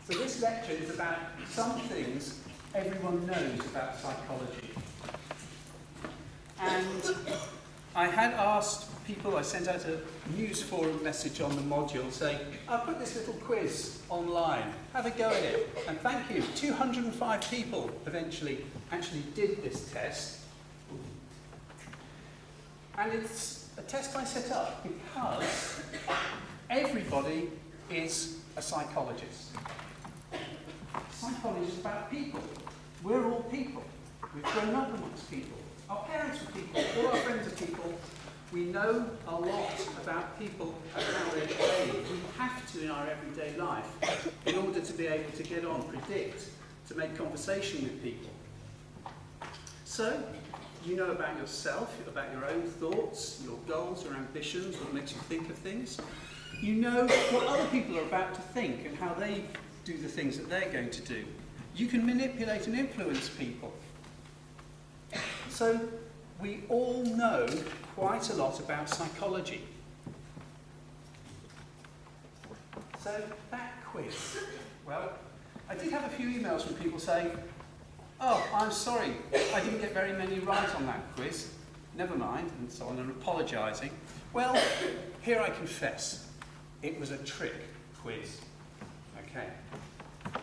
So this lecture is about some things everyone knows about psychology. And I had asked people, I sent out a news forum message on the module saying, I'll put this little quiz online, have a go at it. And thank you, 205 people eventually actually did this test. And it's a test I set up because everybody is a psychologist. Psychology is about people. We're all people. We've grown up amongst people. Our parents are people. All our friends are people. We know a lot about people and how they behave. We have to in our everyday life in order to be able to get on, predict, to make conversation with people. So, you know about yourself, about your own thoughts, your goals, your ambitions, what makes you think of things. You know what other people are about to think and how they do the things that they're going to do. You can manipulate and influence people. So we all know quite a lot about psychology. So that quiz, well, I did have a few emails from people saying, oh, I'm sorry, I didn't get very many right on that quiz. Never mind, and so on, and apologising. Well, here I confess, it was a trick quiz. Okay.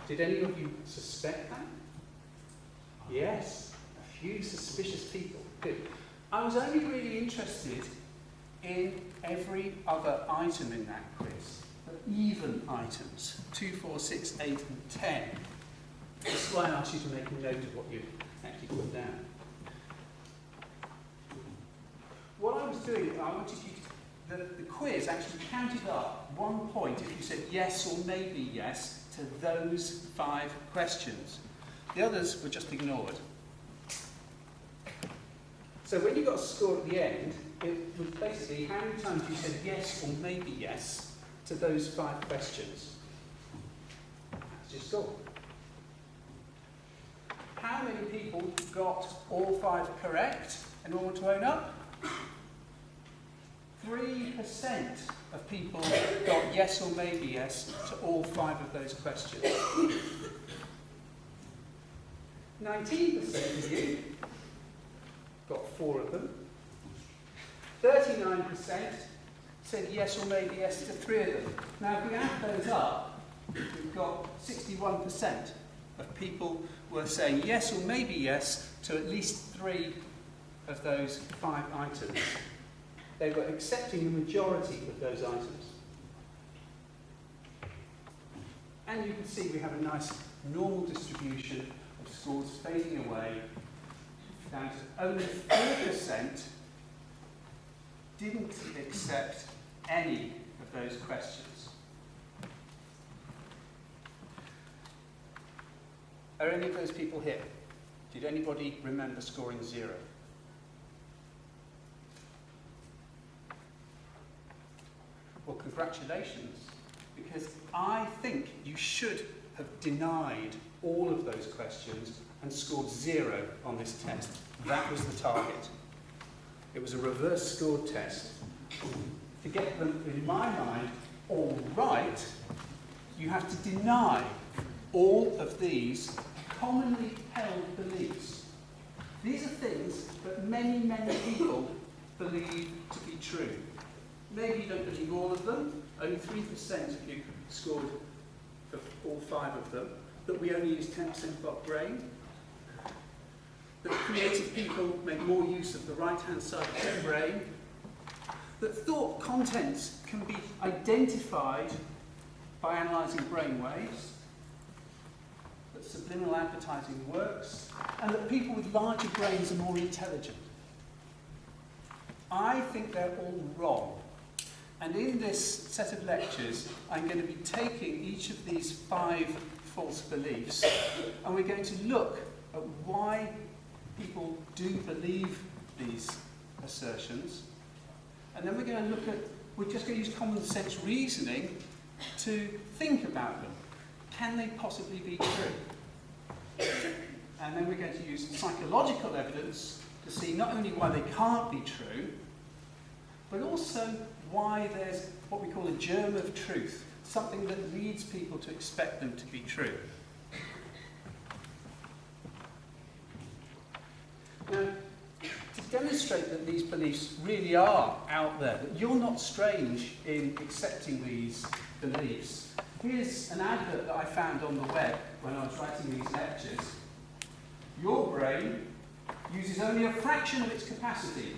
Did any of you suspect that? Yes, a few suspicious people. Good. I was only really interested in every other item in that quiz, the even items, 2, 4, 6, 8 and 10. That's why I asked you to make a note of what you actually put down. What I was doing, I wanted you to, the quiz actually counted up 1 point if you said yes or maybe yes to those 5 questions. The others were just ignored. So when you got a score at the end, it was basically how many times you said yes or maybe yes to those 5 questions. That's your score. How many people got all 5 correct? Anyone want to own up? 3% of people got yes or maybe yes to all 5 of those questions. 19% of you got 4 of them. 39% said yes or maybe yes to 3 of them. Now if we add those up, we've got 61% of people were saying yes or maybe yes to at least 3 of those 5 items. They were accepting the majority of those items. And you can see we have a nice normal distribution of scores fading away down to only 4% didn't accept any of those questions. Are any of those people here? Did anybody remember scoring 0? Well, congratulations, because I think you should have denied all of those questions and scored 0 on this test. That was the target. It was a reverse scored test. To get them, in my mind, all right, you have to deny all of these commonly held beliefs. These are things that many, many people believe to be true. Maybe you don't believe all of them, only 3% of you scored for all 5 of them, that we only use 10% of our brain, that creative people make more use of the right-hand side of their brain, that thought contents can be identified by analysing brain waves, that subliminal advertising works, and that people with larger brains are more intelligent. I think they're all wrong. And in this set of lectures, I'm going to be taking each of these 5 false beliefs, and we're going to look at why people do believe these assertions. And then we're going to look at, we're just going to use common sense reasoning to think about them. Can they possibly be true? And then we're going to use psychological evidence to see not only why they can't be true, but also why there's what we call a germ of truth, something that leads people to expect them to be true. Now, to demonstrate that these beliefs really are out there, that you're not strange in accepting these beliefs, here's an advert that I found on the web when I was writing these lectures. Your brain uses only a fraction of its capacity.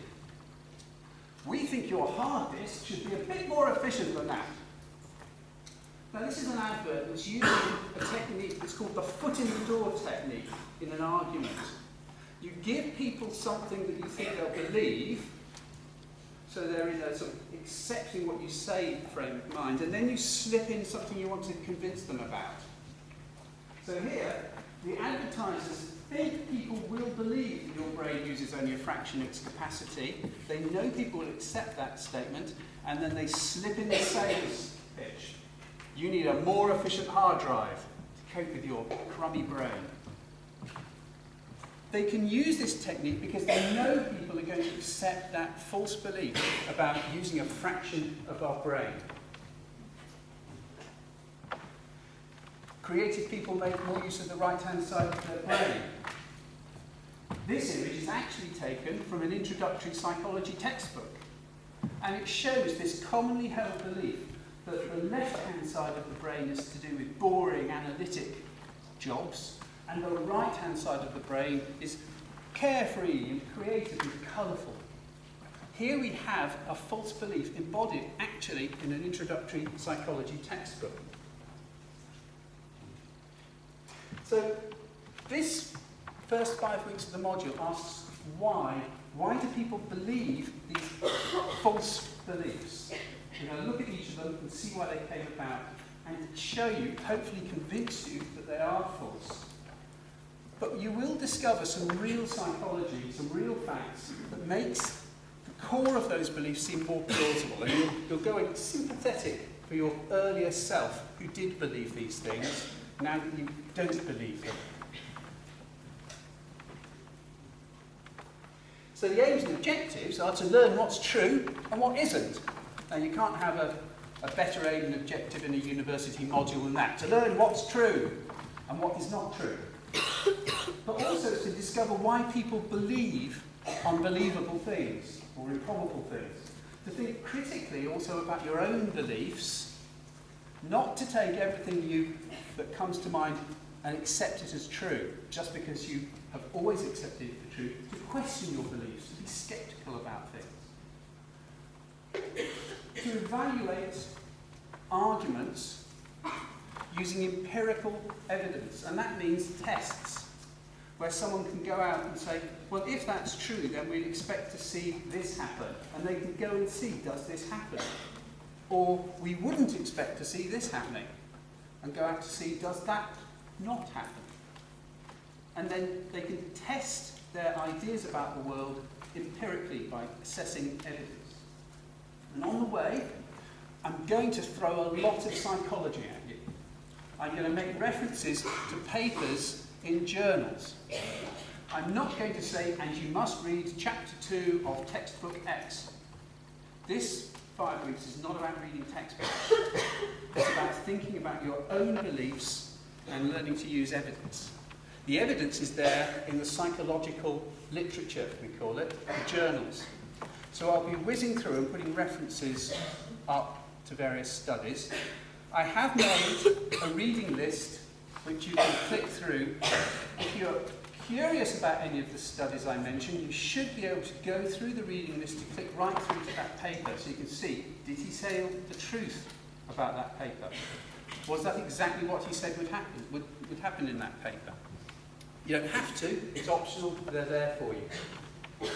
We think your hard disk should be a bit more efficient than that. Now, this is an advert that's using a technique that's called the foot in the door technique in an argument. You give people something that you think they'll believe, so they're in a sort of accepting what you say frame of mind, and then you slip in something you want to convince them about. So here, the advertisers think people will believe that your brain uses only a fraction of its capacity. They know people will accept that statement, and then they slip in the sales pitch. You need a more efficient hard drive to cope with your crummy brain. They can use this technique because they know people are going to accept that false belief about using a fraction of our brain. Creative people make more use of the right-hand side of their brain. This image is actually taken from an introductory psychology textbook, and it shows this commonly held belief that the left-hand side of the brain is to do with boring analytic jobs, and the right-hand side of the brain is carefree and creative and colourful. Here we have a false belief embodied actually in an introductory psychology textbook. So this first 5 weeks of the module asks why. Why do people believe these false beliefs? We're going to look at each of them and see why they came about, and show you, hopefully convince you that they are false. But you will discover some real psychology, some real facts that makes the core of those beliefs seem more plausible. And you'll go in sympathetic for your earlier self who did believe these things, now that you don't believe them. So the aims and objectives are to learn what's true and what isn't. Now you can't have a better aim and objective in a university module than that, to learn what's true and what is not true. But also to discover why people believe unbelievable things or improbable things. To think critically also about your own beliefs, not to take everything that comes to mind and accept it as true, just because you have always accepted the truth, to question your beliefs, to be sceptical about things. To evaluate arguments using empirical evidence, and that means tests, where someone can go out and say, well, if that's true, then we'd expect to see this happen, and they can go and see, does this happen? Or we wouldn't expect to see this happening, and go out to see, does that not happen? And then they can test their ideas about the world empirically by assessing evidence. And on the way, I'm going to throw a lot of psychology at you. I'm going to make references to papers in journals. I'm not going to say, and you must read chapter 2 of textbook X. This 5 weeks is not about reading textbooks. It's about thinking about your own beliefs and learning to use evidence. The evidence is there in the psychological literature, we call it, the journals. So I'll be whizzing through and putting references up to various studies. I have made a reading list which you can click through. If you're curious about any of the studies I mentioned, you should be able to go through the reading list to click right through to that paper so you can see, did he say the truth about that paper? Was that exactly what he said would happen in that paper? You don't have to, it's optional, they're there for you.